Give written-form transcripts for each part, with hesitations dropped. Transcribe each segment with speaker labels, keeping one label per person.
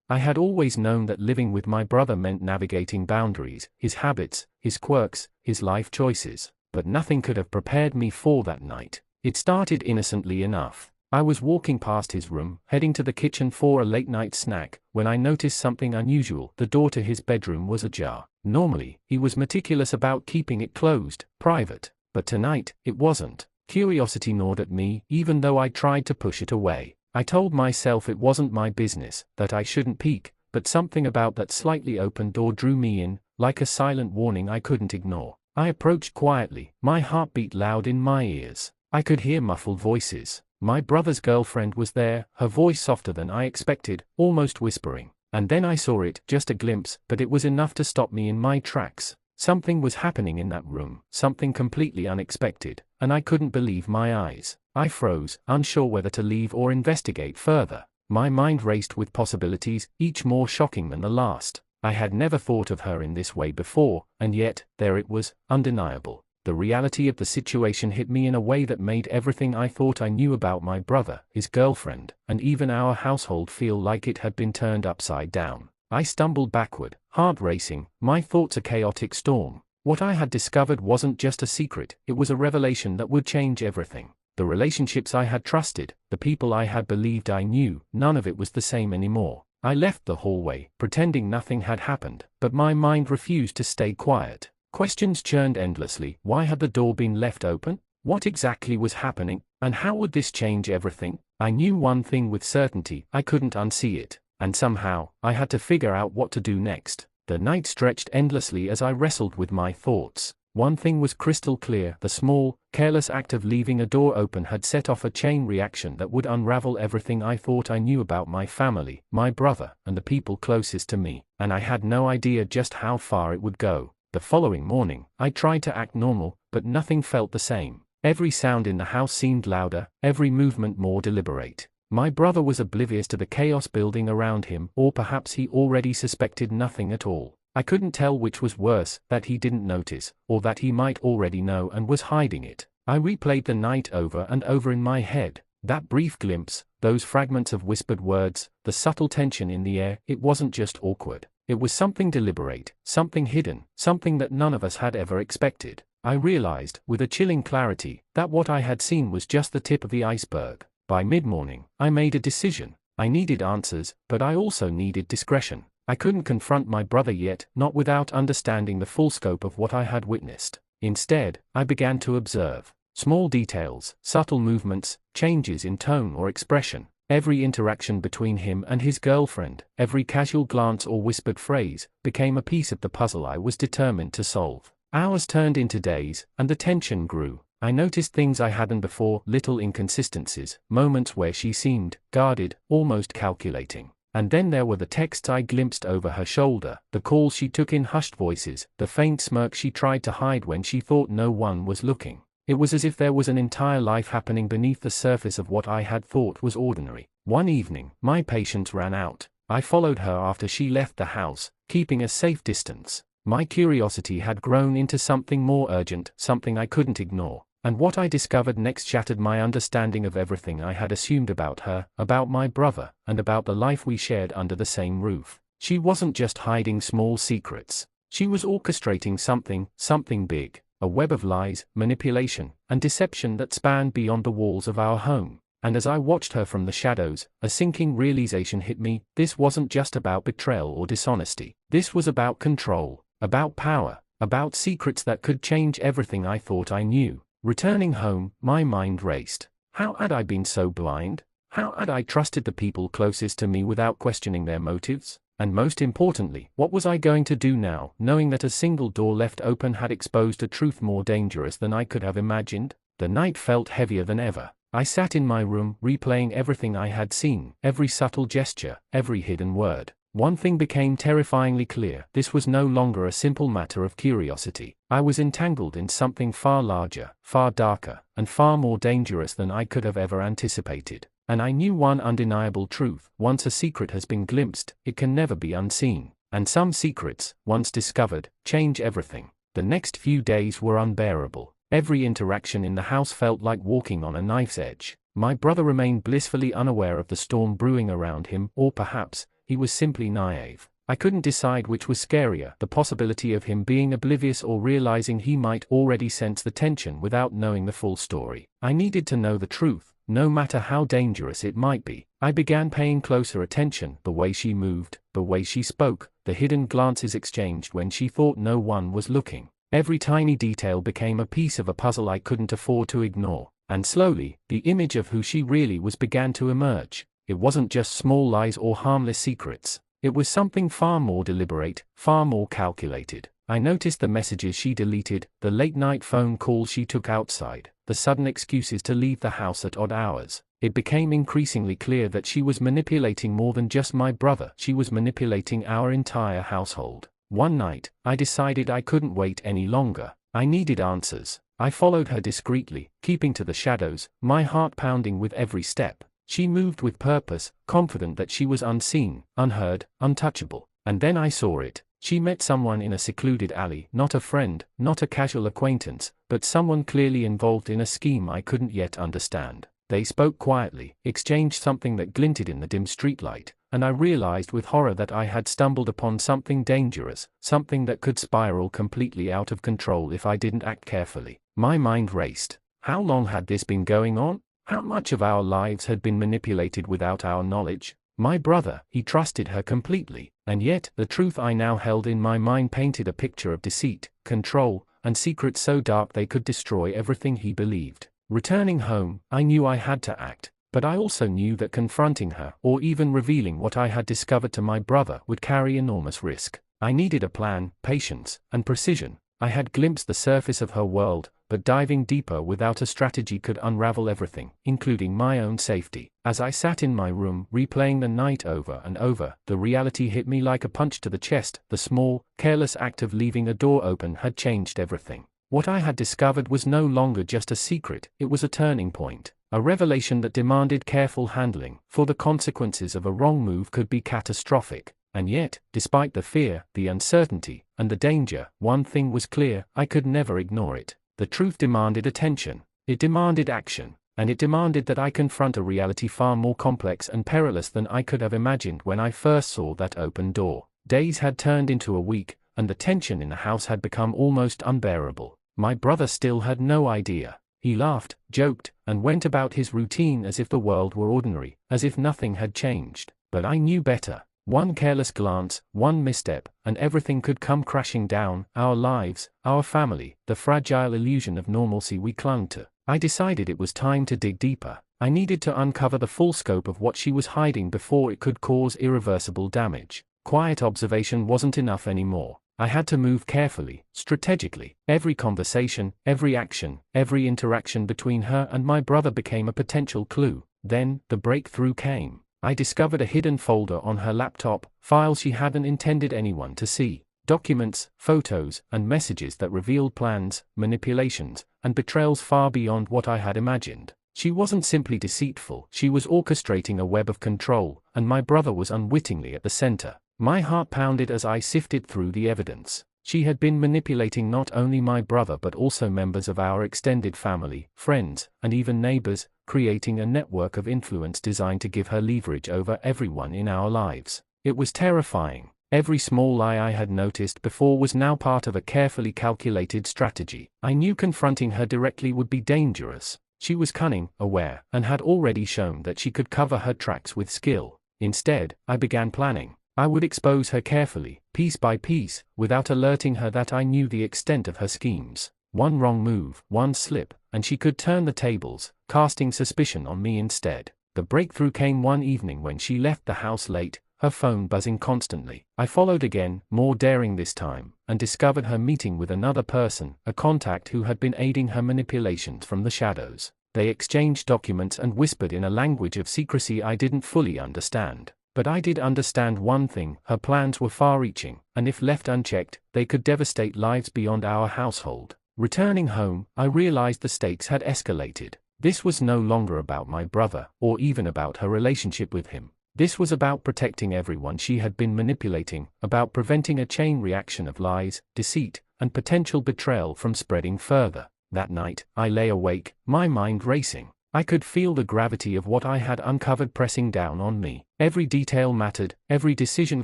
Speaker 1: I had always known that living with my brother meant navigating boundaries, his habits, his quirks, his life choices, but nothing could have prepared me for that night. It started innocently enough. I was walking past his room, heading to the kitchen for a late-night snack, when I noticed something unusual. The door to his bedroom was ajar. Normally, he was meticulous about keeping it closed, private, but tonight, it wasn't. Curiosity gnawed at me, even though I tried to push it away. I told myself it wasn't my business, that I shouldn't peek, but something about that slightly open door drew me in, like a silent warning I couldn't ignore. I approached quietly, my heartbeat loud in my ears. I could hear muffled voices. My brother's girlfriend was there, her voice softer than I expected, almost whispering. And then I saw it, just a glimpse, but it was enough to stop me in my tracks. Something was happening in that room, something completely unexpected, and I couldn't believe my eyes. I froze, unsure whether to leave or investigate further. My mind raced with possibilities, each more shocking than the last. I had never thought of her in this way before, and yet, there it was, undeniable. The reality of the situation hit me in a way that made everything I thought I knew about my brother, his girlfriend, and even our household feel like it had been turned upside down. I stumbled backward, heart racing, my thoughts a chaotic storm. What I had discovered wasn't just a secret, it was a revelation that would change everything. The relationships I had trusted, the people I had believed I knew, none of it was the same anymore. I left the hallway, pretending nothing had happened, but my mind refused to stay quiet. Questions churned endlessly. Why had the door been left open? What exactly was happening? And how would this change everything? I knew one thing with certainty, I couldn't unsee it. And somehow, I had to figure out what to do next. The night stretched endlessly as I wrestled with my thoughts. One thing was crystal clear, the small, careless act of leaving a door open had set off a chain reaction that would unravel everything I thought I knew about my family, my brother, and the people closest to me, and I had no idea just how far it would go. The following morning, I tried to act normal, but nothing felt the same. Every sound in the house seemed louder, every movement more deliberate. My brother was oblivious to the chaos building around him, or perhaps he already suspected nothing at all. I couldn't tell which was worse, that he didn't notice, or that he might already know and was hiding it. I replayed the night over and over in my head. That brief glimpse, those fragments of whispered words, the subtle tension in the air, it wasn't just awkward. It was something deliberate, something hidden, something that none of us had ever expected. I realized, with a chilling clarity, that what I had seen was just the tip of the iceberg. By mid-morning, I made a decision. I needed answers, but I also needed discretion. I couldn't confront my brother yet, not without understanding the full scope of what I had witnessed. Instead, I began to observe. Small details, subtle movements, changes in tone or expression. Every interaction between him and his girlfriend, every casual glance or whispered phrase, became a piece of the puzzle I was determined to solve. Hours turned into days, and the tension grew. I noticed things I hadn't before, little inconsistencies, moments where she seemed guarded, almost calculating. And then there were the texts I glimpsed over her shoulder, the calls she took in hushed voices, the faint smirk she tried to hide when she thought no one was looking. It was as if there was an entire life happening beneath the surface of what I had thought was ordinary. One evening, my patience ran out. I followed her after she left the house, keeping a safe distance. My curiosity had grown into something more urgent, something I couldn't ignore. And what I discovered next shattered my understanding of everything I had assumed about her, about my brother, and about the life we shared under the same roof. She wasn't just hiding small secrets. She was orchestrating something big. A web of lies, manipulation, and deception that spanned beyond the walls of our home. And as I watched her from the shadows, a sinking realization hit me. This wasn't just about betrayal or dishonesty. This was about control, about power, about secrets that could change everything I thought I knew. Returning home, my mind raced. How had I been so blind? How had I trusted the people closest to me without questioning their motives? And most importantly, what was I going to do now, knowing that a single door left open had exposed a truth more dangerous than I could have imagined? The night felt heavier than ever. I sat in my room, replaying everything I had seen, every subtle gesture, every hidden word. One thing became terrifyingly clear: this was no longer a simple matter of curiosity. I was entangled in something far larger, far darker, and far more dangerous than I could have ever anticipated. And I knew one undeniable truth: once a secret has been glimpsed, it can never be unseen. And some secrets, once discovered, change everything. The next few days were unbearable. Every interaction in the house felt like walking on a knife's edge. My brother remained blissfully unaware of the storm brewing around him, or perhaps, he was simply naive. I couldn't decide which was scarier, the possibility of him being oblivious or realizing he might already sense the tension without knowing the full story. I needed to know the truth, no matter how dangerous it might be. I began paying closer attention, the way she moved, the way she spoke, the hidden glances exchanged when she thought no one was looking. Every tiny detail became a piece of a puzzle I couldn't afford to ignore. And slowly, the image of who she really was began to emerge. It wasn't just small lies or harmless secrets. It was something far more deliberate, far more calculated. I noticed the messages she deleted, the late-night phone calls she took outside, the sudden excuses to leave the house at odd hours. It became increasingly clear that she was manipulating more than just my brother. She was manipulating our entire household. One night, I decided I couldn't wait any longer. I needed answers. I followed her discreetly, keeping to the shadows, my heart pounding with every step. She moved with purpose, confident that she was unseen, unheard, untouchable. And then I saw it. She met someone in a secluded alley, not a friend, not a casual acquaintance, but someone clearly involved in a scheme I couldn't yet understand. They spoke quietly, exchanged something that glinted in the dim streetlight, and I realized with horror that I had stumbled upon something dangerous, something that could spiral completely out of control if I didn't act carefully. My mind raced. How long had this been going on? How much of our lives had been manipulated without our knowledge? My brother, he trusted her completely, and yet the truth I now held in my mind painted a picture of deceit, control, and secrets so dark they could destroy everything he believed. Returning home, I knew I had to act, but I also knew that confronting her, or even revealing what I had discovered to my brother, would carry enormous risk. I needed a plan, patience, and precision. I had glimpsed the surface of her world, but diving deeper without a strategy could unravel everything, including my own safety. As I sat in my room, replaying the night over and over, the reality hit me like a punch to the chest. The small, careless act of leaving a door open had changed everything. What I had discovered was no longer just a secret, it was a turning point. A revelation that demanded careful handling, for the consequences of a wrong move could be catastrophic. And yet, despite the fear, the uncertainty, and the danger, one thing was clear: I could never ignore it. The truth demanded attention, it demanded action, and it demanded that I confront a reality far more complex and perilous than I could have imagined when I first saw that open door. Days had turned into a week, and the tension in the house had become almost unbearable. My brother still had no idea. He laughed, joked, and went about his routine as if the world were ordinary, as if nothing had changed. But I knew better. One careless glance, one misstep, and everything could come crashing down: our lives, our family, the fragile illusion of normalcy we clung to. I decided it was time to dig deeper. I needed to uncover the full scope of what she was hiding before it could cause irreversible damage. Quiet observation wasn't enough anymore. I had to move carefully, strategically. Every conversation, every action, every interaction between her and my brother became a potential clue. Then, the breakthrough came. I discovered a hidden folder on her laptop, files she hadn't intended anyone to see, documents, photos, and messages that revealed plans, manipulations, and betrayals far beyond what I had imagined. She wasn't simply deceitful, she was orchestrating a web of control, and my brother was unwittingly at the center. My heart pounded as I sifted through the evidence. She had been manipulating not only my brother but also members of our extended family, friends, and even neighbors, creating a network of influence designed to give her leverage over everyone in our lives. It was terrifying. Every small lie I had noticed before was now part of a carefully calculated strategy. I knew confronting her directly would be dangerous. She was cunning, aware, and had already shown that she could cover her tracks with skill. Instead, I began planning. I would expose her carefully, piece by piece, without alerting her that I knew the extent of her schemes. One wrong move, one slip, and she could turn the tables, casting suspicion on me instead. The breakthrough came one evening when she left the house late, her phone buzzing constantly. I followed again, more daring this time, and discovered her meeting with another person, a contact who had been aiding her manipulations from the shadows. They exchanged documents and whispered in a language of secrecy I didn't fully understand. But I did understand one thing: her plans were far-reaching, and if left unchecked, they could devastate lives beyond our household. Returning home, I realized the stakes had escalated. This was no longer about my brother, or even about her relationship with him. This was about protecting everyone she had been manipulating, about preventing a chain reaction of lies, deceit, and potential betrayal from spreading further. That night, I lay awake, my mind racing. I could feel the gravity of what I had uncovered pressing down on me. Every detail mattered, every decision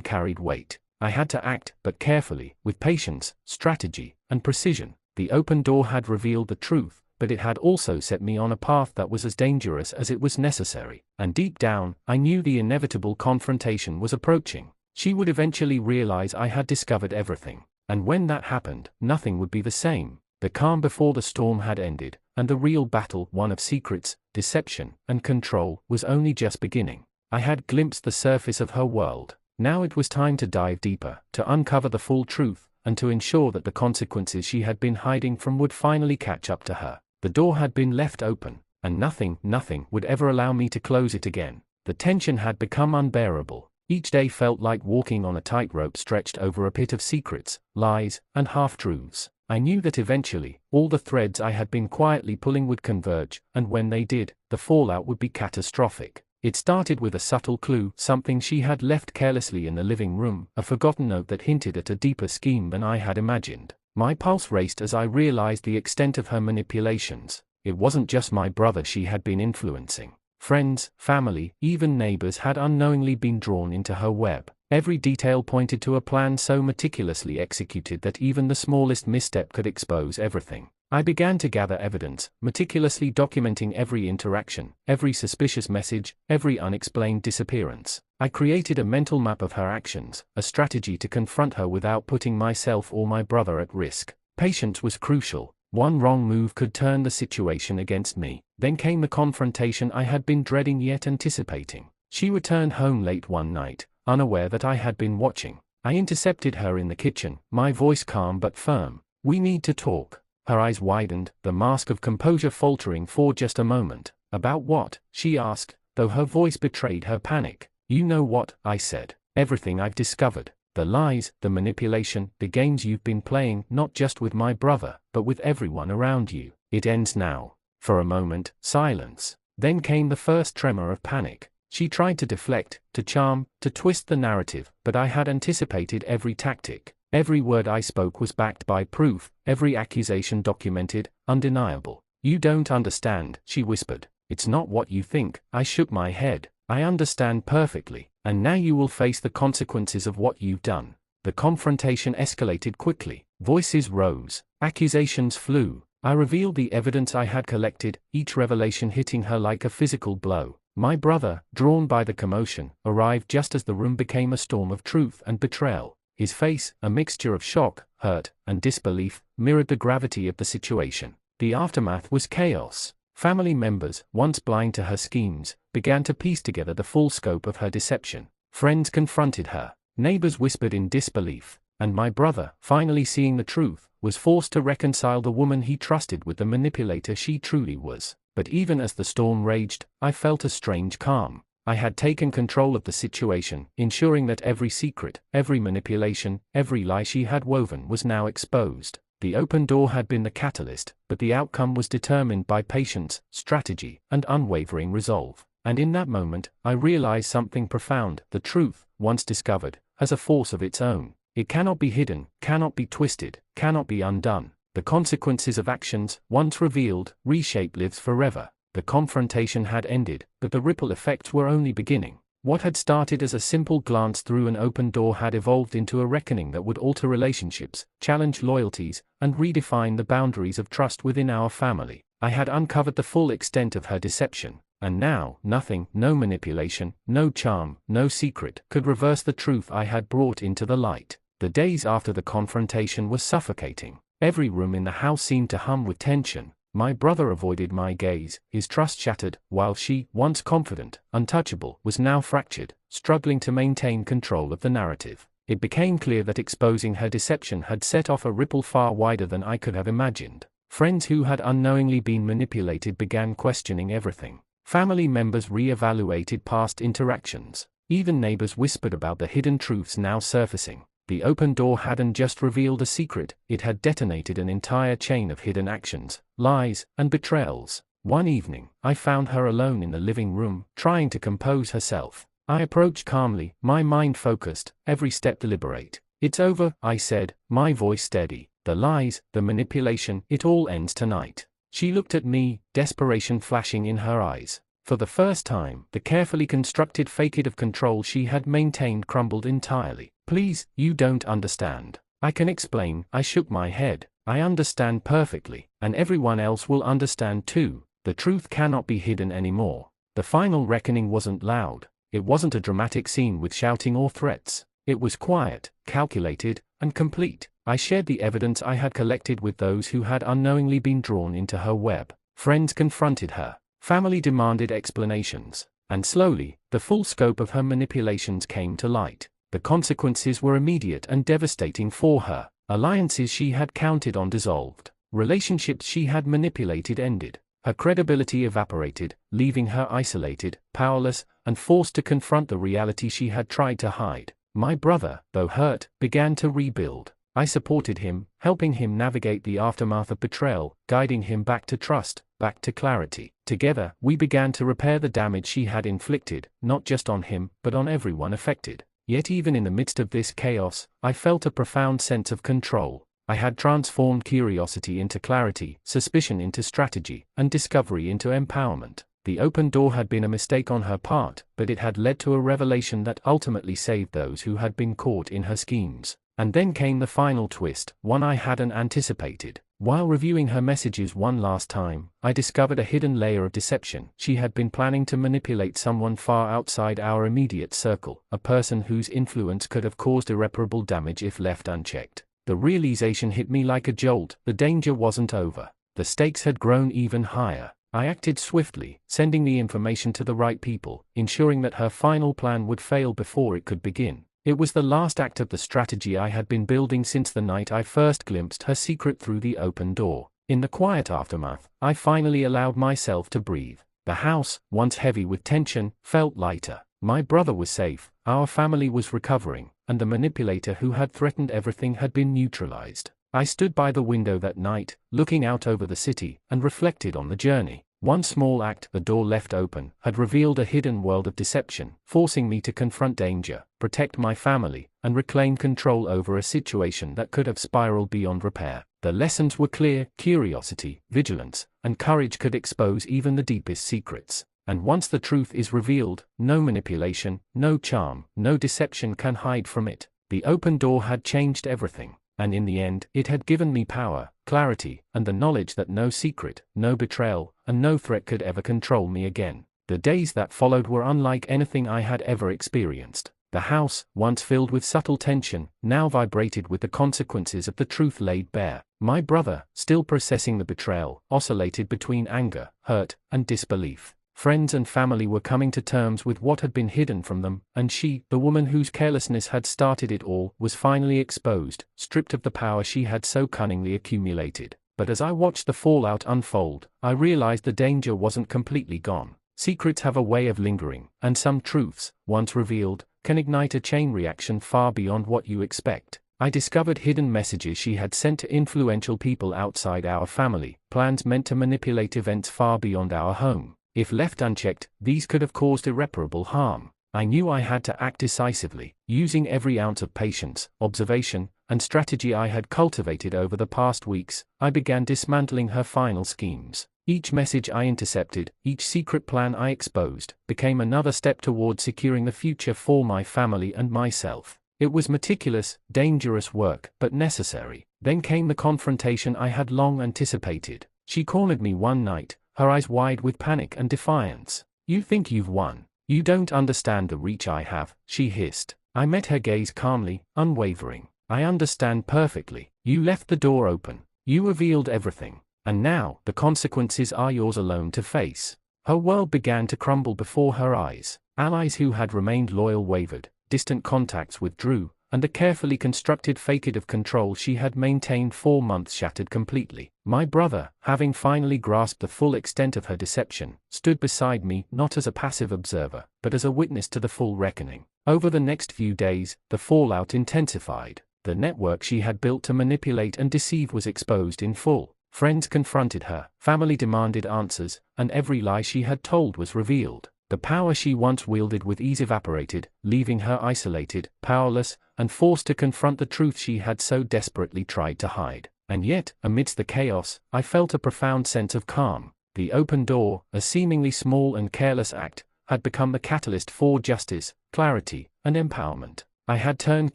Speaker 1: carried weight. I had to act, but carefully, with patience, strategy, and precision. The open door had revealed the truth, but it had also set me on a path that was as dangerous as it was necessary. And deep down, I knew the inevitable confrontation was approaching. She would eventually realize I had discovered everything. And when that happened, nothing would be the same. The calm before the storm had ended, and the real battle, one of secrets, deception, and control, was only just beginning. I had glimpsed the surface of her world. Now it was time to dive deeper, to uncover the full truth, and to ensure that the consequences she had been hiding from would finally catch up to her. The door had been left open, and nothing would ever allow me to close it again. The tension had become unbearable. Each day felt like walking on a tightrope stretched over a pit of secrets, lies, and half-truths. I knew that eventually, all the threads I had been quietly pulling would converge, and when they did, the fallout would be catastrophic. It started with a subtle clue, something she had left carelessly in the living room, a forgotten note that hinted at a deeper scheme than I had imagined. My pulse raced as I realized the extent of her manipulations. It wasn't just my brother she had been influencing. Friends, family, even neighbors had unknowingly been drawn into her web. Every detail pointed to a plan so meticulously executed that even the smallest misstep could expose everything. I began to gather evidence, meticulously documenting every interaction, every suspicious message, every unexplained disappearance. I created a mental map of her actions, a strategy to confront her without putting myself or my brother at risk. Patience was crucial. One wrong move could turn the situation against me. Then came the confrontation I had been dreading yet anticipating. She returned home late one night, unaware that I had been watching. I intercepted her in the kitchen, my voice calm but firm. "We need to talk." Her eyes widened, the mask of composure faltering for just a moment. "About what?" she asked, though her voice betrayed her panic. "You know what," I said. "Everything I've discovered. The lies, the manipulation, the games you've been playing, not just with my brother, but with everyone around you. It ends now." For a moment, silence. Then came the first tremor of panic. She tried to deflect, to charm, to twist the narrative, but I had anticipated every tactic. Every word I spoke was backed by proof, every accusation documented, undeniable. "You don't understand," she whispered. "It's not what you think." I shook my head. "I understand perfectly, and now you will face the consequences of what you've done." The confrontation escalated quickly. Voices rose. Accusations flew. I revealed the evidence I had collected, each revelation hitting her like a physical blow. My brother, drawn by the commotion, arrived just as the room became a storm of truth and betrayal. His face, a mixture of shock, hurt, and disbelief, mirrored the gravity of the situation. The aftermath was chaos. Family members, once blind to her schemes, began to piece together the full scope of her deception. Friends confronted her. Neighbors whispered in disbelief. And my brother, finally seeing the truth, was forced to reconcile the woman he trusted with the manipulator she truly was. But even as the storm raged, I felt a strange calm. I had taken control of the situation, ensuring that every secret, every manipulation, every lie she had woven was now exposed. The open door had been the catalyst, but the outcome was determined by patience, strategy, and unwavering resolve. And in that moment, I realized something profound. The truth, once discovered, has a force of its own. It cannot be hidden, cannot be twisted, cannot be undone. The consequences of actions, once revealed, reshape lives forever. The confrontation had ended, but the ripple effects were only beginning. What had started as a simple glance through an open door had evolved into a reckoning that would alter relationships, challenge loyalties, and redefine the boundaries of trust within our family. I had uncovered the full extent of her deception, and now, nothing, no manipulation, no charm, no secret, could reverse the truth I had brought into the light. The days after the confrontation were suffocating. Every room in the house seemed to hum with tension. My brother avoided my gaze, his trust shattered, while she, once confident, untouchable, was now fractured, struggling to maintain control of the narrative. It became clear that exposing her deception had set off a ripple far wider than I could have imagined. Friends who had unknowingly been manipulated began questioning everything. Family members re-evaluated past interactions. Even neighbors whispered about the hidden truths now surfacing. The open door hadn't just revealed a secret, it had detonated an entire chain of hidden actions, lies, and betrayals. One evening, I found her alone in the living room, trying to compose herself. I approached calmly, my mind focused, every step deliberate. "It's over," I said, my voice steady. "The lies, the manipulation, it all ends tonight." She looked at me, desperation flashing in her eyes. For the first time, the carefully constructed facade of control she had maintained crumbled entirely. Please, you don't understand. I can explain. I shook my head. I understand perfectly, and everyone else will understand too. The truth cannot be hidden anymore. The final reckoning wasn't loud. It wasn't a dramatic scene with shouting or threats. It was quiet, calculated, and complete. I shared the evidence I had collected with those who had unknowingly been drawn into her web. Friends confronted her. Family demanded explanations. And slowly, the full scope of her manipulations came to light. The consequences were immediate and devastating for her. Alliances she had counted on dissolved. Relationships she had manipulated ended. Her credibility evaporated, leaving her isolated, powerless, and forced to confront the reality she had tried to hide. My brother, though hurt, began to rebuild. I supported him, helping him navigate the aftermath of betrayal, guiding him back to trust, back to clarity. Together, we began to repair the damage she had inflicted, not just on him, but on everyone affected. Yet even in the midst of this chaos, I felt a profound sense of control. I had transformed curiosity into clarity, suspicion into strategy, and discovery into empowerment. The open door had been a mistake on her part, but it had led to a revelation that ultimately saved those who had been caught in her schemes. And then came the final twist, one I hadn't anticipated. While reviewing her messages one last time, I discovered a hidden layer of deception. She had been planning to manipulate someone far outside our immediate circle, a person whose influence could have caused irreparable damage if left unchecked. The realization hit me like a jolt. The danger wasn't over. The stakes had grown even higher. I acted swiftly, sending the information to the right people, ensuring that her final plan would fail before it could begin. It was the last act of the strategy I had been building since the night I first glimpsed her secret through the open door. In the quiet aftermath, I finally allowed myself to breathe. The house, once heavy with tension, felt lighter. My brother was safe, our family was recovering, and the manipulator who had threatened everything had been neutralized. I stood by the window that night, looking out over the city, and reflected on the journey. One small act, the door left open, had revealed a hidden world of deception, forcing me to confront danger, protect my family, and reclaim control over a situation that could have spiraled beyond repair. The lessons were clear: curiosity, vigilance, and courage could expose even the deepest secrets. And once the truth is revealed, no manipulation, no charm, no deception can hide from it. The open door had changed everything. And in the end, it had given me power, clarity, and the knowledge that no secret, no betrayal, and no threat could ever control me again. The days that followed were unlike anything I had ever experienced. The house, once filled with subtle tension, now vibrated with the consequences of the truth laid bare. My brother, still processing the betrayal, oscillated between anger, hurt, and disbelief. Friends and family were coming to terms with what had been hidden from them, and she, the woman whose carelessness had started it all, was finally exposed, stripped of the power she had so cunningly accumulated. But as I watched the fallout unfold, I realized the danger wasn't completely gone. Secrets have a way of lingering, and some truths, once revealed, can ignite a chain reaction far beyond what you expect. I discovered hidden messages she had sent to influential people outside our family, plans meant to manipulate events far beyond our home. If left unchecked, these could have caused irreparable harm. I knew I had to act decisively, using every ounce of patience, observation, and strategy I had cultivated over the past weeks. I began dismantling her final schemes. Each message I intercepted, each secret plan I exposed, became another step toward securing the future for my family and myself. It was meticulous, dangerous work, but necessary. Then came the confrontation I had long anticipated. She cornered me one night, her eyes wide with panic and defiance. "You think you've won. You don't understand the reach I have," she hissed. I met her gaze calmly, unwavering. "I understand perfectly. You left the door open. You revealed everything. And now, the consequences are yours alone to face." Her world began to crumble before her eyes. Allies who had remained loyal wavered, distant contacts withdrew, and the carefully constructed facade of control she had maintained for months shattered completely. My brother, having finally grasped the full extent of her deception, stood beside me not as a passive observer, but as a witness to the full reckoning. Over the next few days, the fallout intensified. The network she had built to manipulate and deceive was exposed in full. Friends confronted her, family demanded answers, and every lie she had told was revealed. The power she once wielded with ease evaporated, leaving her isolated, powerless, and forced to confront the truth she had so desperately tried to hide. And yet, amidst the chaos, I felt a profound sense of calm. The open door, a seemingly small and careless act, had become the catalyst for justice, clarity, and empowerment. I had turned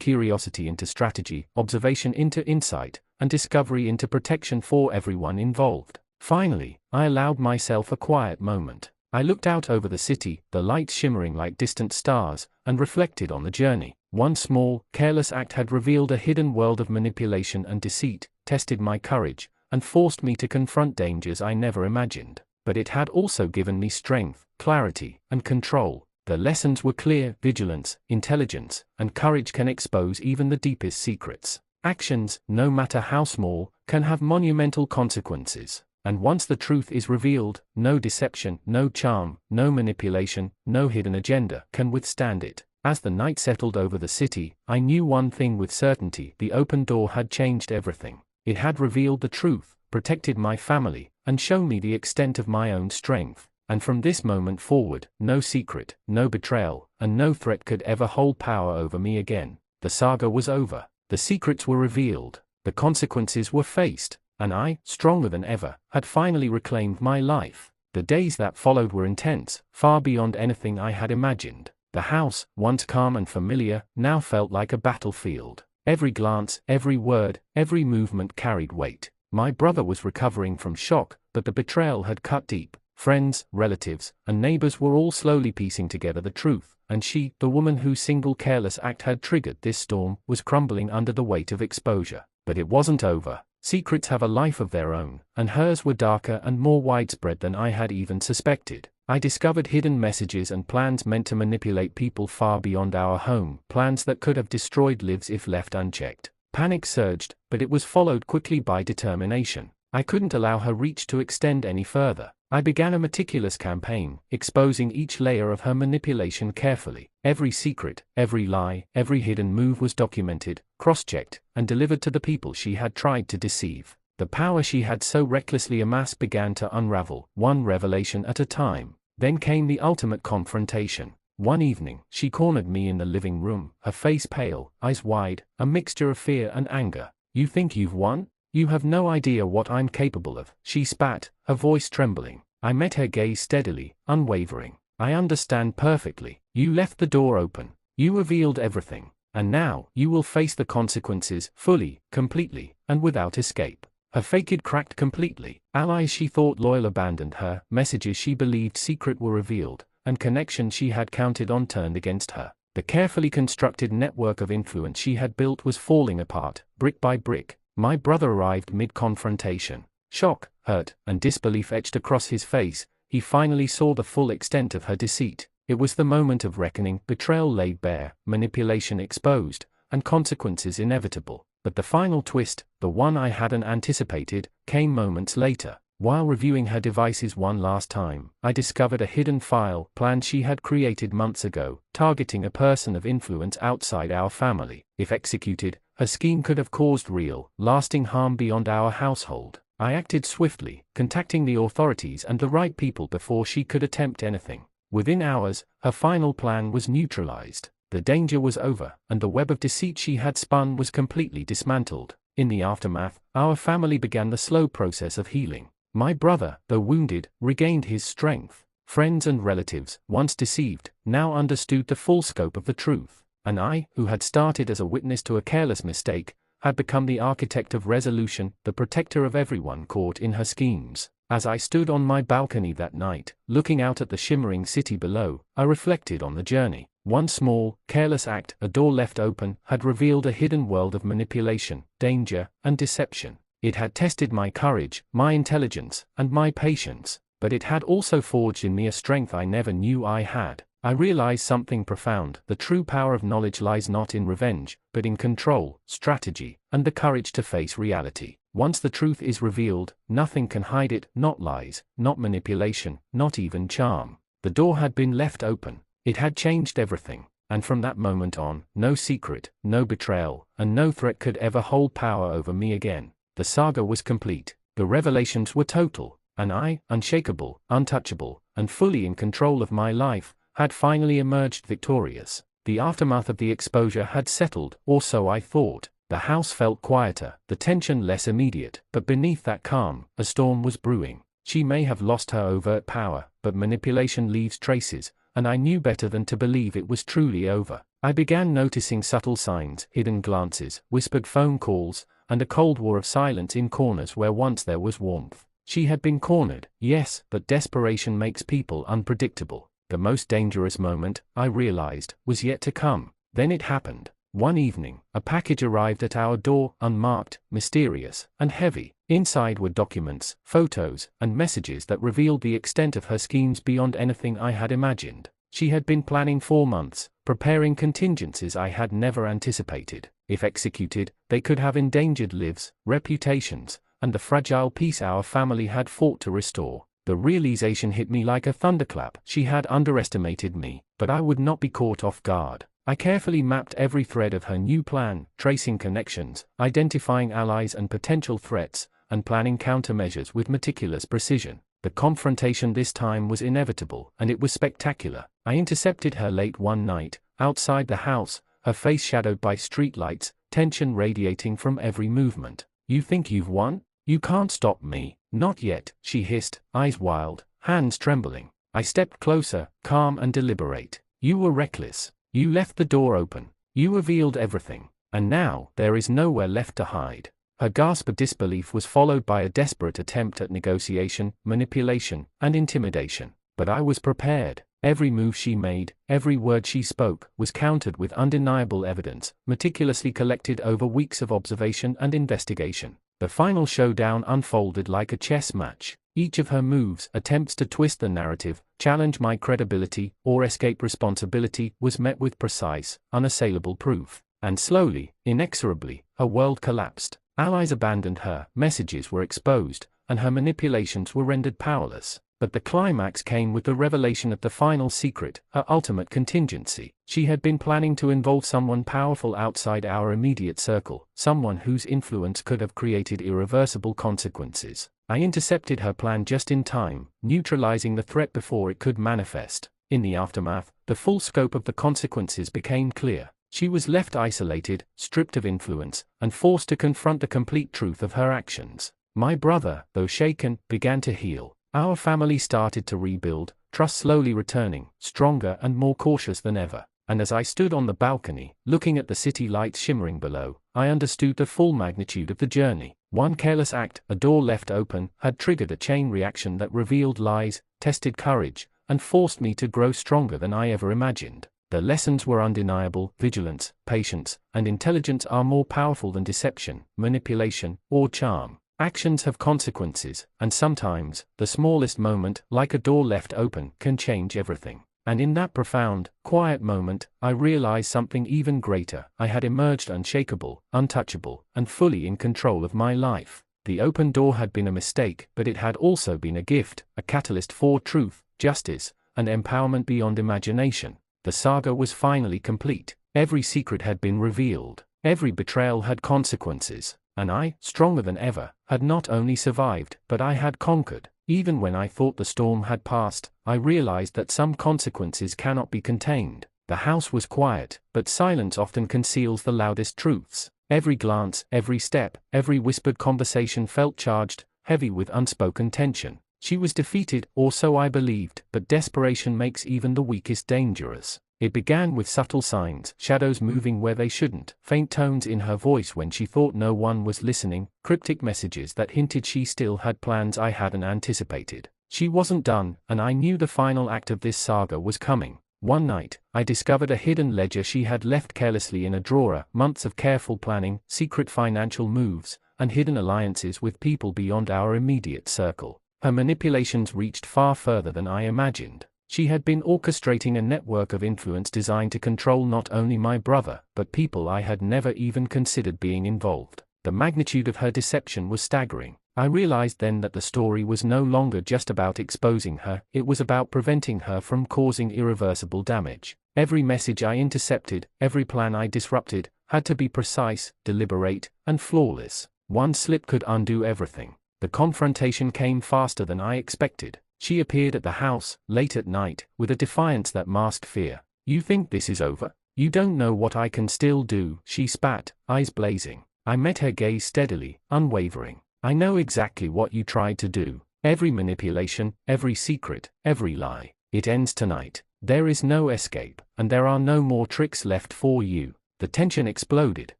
Speaker 1: curiosity into strategy, observation into insight, and discovery into protection for everyone involved. Finally, I allowed myself a quiet moment. I looked out over the city, the lights shimmering like distant stars, and reflected on the journey. One small, careless act had revealed a hidden world of manipulation and deceit, tested my courage, and forced me to confront dangers I never imagined. But it had also given me strength, clarity, and control. The lessons were clear: vigilance, intelligence, and courage can expose even the deepest secrets. Actions, no matter how small, can have monumental consequences. And once the truth is revealed, no deception, no charm, no manipulation, no hidden agenda can withstand it. As the night settled over the city, I knew one thing with certainty: the open door had changed everything. It had revealed the truth, protected my family, and shown me the extent of my own strength. And from this moment forward, no secret, no betrayal, and no threat could ever hold power over me again. The saga was over. The secrets were revealed. The consequences were faced. And I, stronger than ever, had finally reclaimed my life. The days that followed were intense, far beyond anything I had imagined. The house, once calm and familiar, now felt like a battlefield. Every glance, every word, every movement carried weight. My brother was recovering from shock, but the betrayal had cut deep. Friends, relatives, and neighbors were all slowly piecing together the truth, and she, the woman whose single careless act had triggered this storm, was crumbling under the weight of exposure. But it wasn't over. Secrets have a life of their own, and hers were darker and more widespread than I had even suspected. I discovered hidden messages and plans meant to manipulate people far beyond our home, plans that could have destroyed lives if left unchecked. Panic surged, but it was followed quickly by determination. I couldn't allow her reach to extend any further. I began a meticulous campaign, exposing each layer of her manipulation carefully. Every secret, every lie, every hidden move was documented, cross-checked, and delivered to the people she had tried to deceive. The power she had so recklessly amassed began to unravel, one revelation at a time. Then came the ultimate confrontation. One evening, she cornered me in the living room, her face pale, eyes wide, a mixture of fear and anger. "You think you've won? You have no idea what I'm capable of," she spat, her voice trembling. I met her gaze steadily, unwavering. "I understand perfectly. You left the door open. You revealed everything. And now, you will face the consequences, fully, completely, and without escape." Her facade cracked completely. Allies she thought loyal abandoned her, messages she believed secret were revealed, and connections she had counted on turned against her. The carefully constructed network of influence she had built was falling apart, brick by brick. My brother arrived mid-confrontation. Shock, hurt, and disbelief etched across his face. He finally saw the full extent of her deceit. It was the moment of reckoning, betrayal laid bare, manipulation exposed, and consequences inevitable. But the final twist, the one I hadn't anticipated, came moments later. While reviewing her devices one last time, I discovered a hidden file, plan she had created months ago, targeting a person of influence outside our family. If executed, her scheme could have caused real, lasting harm beyond our household. I acted swiftly, contacting the authorities and the right people before she could attempt anything. Within hours, her final plan was neutralized. The danger was over, and the web of deceit she had spun was completely dismantled. In the aftermath, our family began the slow process of healing. My brother, though wounded, regained his strength. Friends and relatives, once deceived, now understood the full scope of the truth. And I, who had started as a witness to a careless mistake, had become the architect of resolution, the protector of everyone caught in her schemes. As I stood on my balcony that night, looking out at the shimmering city below, I reflected on the journey. One small, careless act, a door left open, had revealed a hidden world of manipulation, danger, and deception. It had tested my courage, my intelligence, and my patience, but it had also forged in me a strength I never knew I had. I realized something profound: the true power of knowledge lies not in revenge, but in control, strategy, and the courage to face reality. Once the truth is revealed, nothing can hide it, not lies, not manipulation, not even charm. The door had been left open. It had changed everything, and from that moment on, no secret, no betrayal, and no threat could ever hold power over me again. The saga was complete, the revelations were total, and I, unshakable, untouchable, and fully in control of my life, had finally emerged victorious. The aftermath of the exposure had settled, or so I thought. The house felt quieter, the tension less immediate, but beneath that calm, a storm was brewing. She may have lost her overt power, but manipulation leaves traces, and I knew better than to believe it was truly over. I began noticing subtle signs, hidden glances, whispered phone calls, and a cold war of silence in corners where once there was warmth. She had been cornered, yes, but desperation makes people unpredictable. The most dangerous moment, I realized, was yet to come. Then it happened. One evening, a package arrived at our door, unmarked, mysterious, and heavy. Inside were documents, photos, and messages that revealed the extent of her schemes beyond anything I had imagined. She had been planning for months, preparing contingencies I had never anticipated. If executed, they could have endangered lives, reputations, and the fragile peace our family had fought to restore. The realization hit me like a thunderclap. She had underestimated me, but I would not be caught off guard. I carefully mapped every thread of her new plan, tracing connections, identifying allies and potential threats, and planning countermeasures with meticulous precision. The confrontation this time was inevitable, and it was spectacular. I intercepted her late one night, outside the house, her face shadowed by streetlights, tension radiating from every movement. "You think you've won? You can't stop me." "Not yet," she hissed, eyes wild, hands trembling. I stepped closer, calm and deliberate. "You were reckless. You left the door open. You revealed everything. And now, there is nowhere left to hide." Her gasp of disbelief was followed by a desperate attempt at negotiation, manipulation, and intimidation. But I was prepared. Every move she made, every word she spoke, was countered with undeniable evidence, meticulously collected over weeks of observation and investigation. The final showdown unfolded like a chess match. Each of her moves, attempts to twist the narrative, challenge my credibility, or escape responsibility, was met with precise, unassailable proof. And slowly, inexorably, her world collapsed. Allies abandoned her, messages were exposed, and her manipulations were rendered powerless. But the climax came with the revelation of the final secret, her ultimate contingency. She had been planning to involve someone powerful outside our immediate circle, someone whose influence could have created irreversible consequences. I intercepted her plan just in time, neutralizing the threat before it could manifest. In the aftermath, the full scope of the consequences became clear. She was left isolated, stripped of influence, and forced to confront the complete truth of her actions. My brother, though shaken, began to heal. Our family started to rebuild, trust slowly returning, stronger and more cautious than ever. And as I stood on the balcony, looking at the city lights shimmering below, I understood the full magnitude of the journey. One careless act, a door left open, had triggered a chain reaction that revealed lies, tested courage, and forced me to grow stronger than I ever imagined. The lessons were undeniable. Vigilance, patience, and intelligence are more powerful than deception, manipulation, or charm. Actions have consequences, and sometimes, the smallest moment, like a door left open, can change everything. And in that profound, quiet moment, I realized something even greater. I had emerged unshakable, untouchable, and fully in control of my life. The open door had been a mistake, but it had also been a gift, a catalyst for truth, justice, and empowerment beyond imagination. The saga was finally complete. Every secret had been revealed. Every betrayal had consequences. And I, stronger than ever, had not only survived, but I had conquered. Even when I thought the storm had passed, I realized that some consequences cannot be contained. The house was quiet, but silence often conceals the loudest truths. Every glance, every step, every whispered conversation felt charged, heavy with unspoken tension. She was defeated, or so I believed, but desperation makes even the weakest dangerous. It began with subtle signs, shadows moving where they shouldn't, faint tones in her voice when she thought no one was listening, cryptic messages that hinted she still had plans I hadn't anticipated. She wasn't done, and I knew the final act of this saga was coming. One night, I discovered a hidden ledger she had left carelessly in a drawer, months of careful planning, secret financial moves, and hidden alliances with people beyond our immediate circle. Her manipulations reached far further than I imagined. She had been orchestrating a network of influence designed to control not only my brother, but people I had never even considered being involved. The magnitude of her deception was staggering. I realized then that the story was no longer just about exposing her, it was about preventing her from causing irreversible damage. Every message I intercepted, every plan I disrupted, had to be precise, deliberate, and flawless. One slip could undo everything. The confrontation came faster than I expected. She appeared at the house, late at night, with a defiance that masked fear. "You think this is over? You don't know what I can still do, she spat, eyes blazing. I met her gaze steadily, unwavering. I know exactly what you tried to do. Every manipulation, every secret, every lie. It ends tonight. There is no escape, and there are no more tricks left for you. The tension exploded.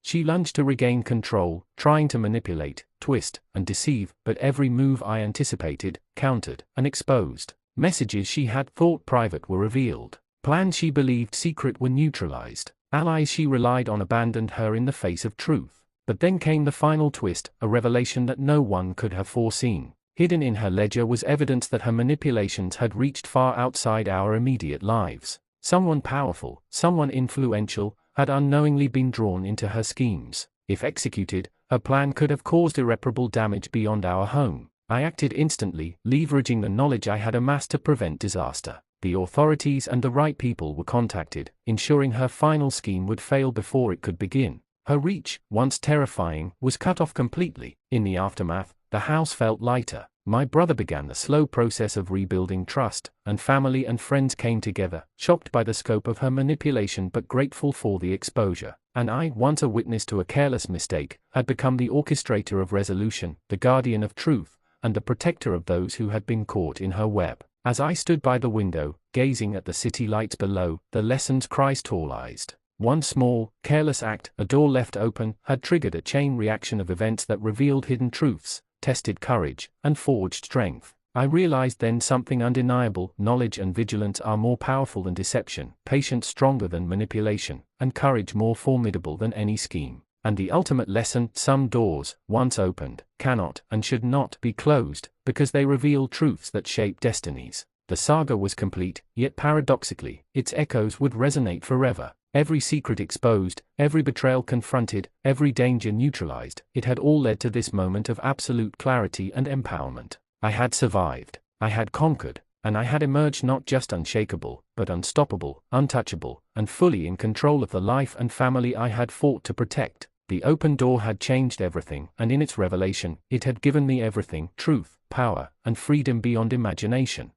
Speaker 1: She lunged to regain control, trying to manipulate, twist, and deceive, but every move I anticipated, countered, and exposed. Messages she had thought private were revealed. Plans she believed secret were neutralized. Allies she relied on abandoned her in the face of truth. But then came the final twist, a revelation that no one could have foreseen. Hidden in her ledger was evidence that her manipulations had reached far outside our immediate lives. Someone powerful, someone influential, had unknowingly been drawn into her schemes. If executed, her plan could have caused irreparable damage beyond our home. I acted instantly, leveraging the knowledge I had amassed to prevent disaster. The authorities and the right people were contacted, ensuring her final scheme would fail before it could begin. Her reach, once terrifying, was cut off completely. In the aftermath, the house felt lighter. My brother began the slow process of rebuilding trust, and family and friends came together, shocked by the scope of her manipulation but grateful for the exposure. And I, once a witness to a careless mistake, had become the orchestrator of resolution, the guardian of truth, and the protector of those who had been caught in her web. As I stood by the window, gazing at the city lights below, the lessons crystallized. One small, careless act, a door left open, had triggered a chain reaction of events that revealed hidden truths, tested courage, and forged strength. I realized then something undeniable: knowledge and vigilance are more powerful than deception, patience stronger than manipulation, and courage more formidable than any scheme. And the ultimate lesson: some doors, once opened, cannot and should not be closed, because they reveal truths that shape destinies. The saga was complete, yet paradoxically, its echoes would resonate forever. Every secret exposed, every betrayal confronted, every danger neutralized, it had all led to this moment of absolute clarity and empowerment. I had survived, I had conquered, and I had emerged not just unshakable, but unstoppable, untouchable, and fully in control of the life and family I had fought to protect. The open door had changed everything, and in its revelation, it had given me everything: truth, power, and freedom beyond imagination.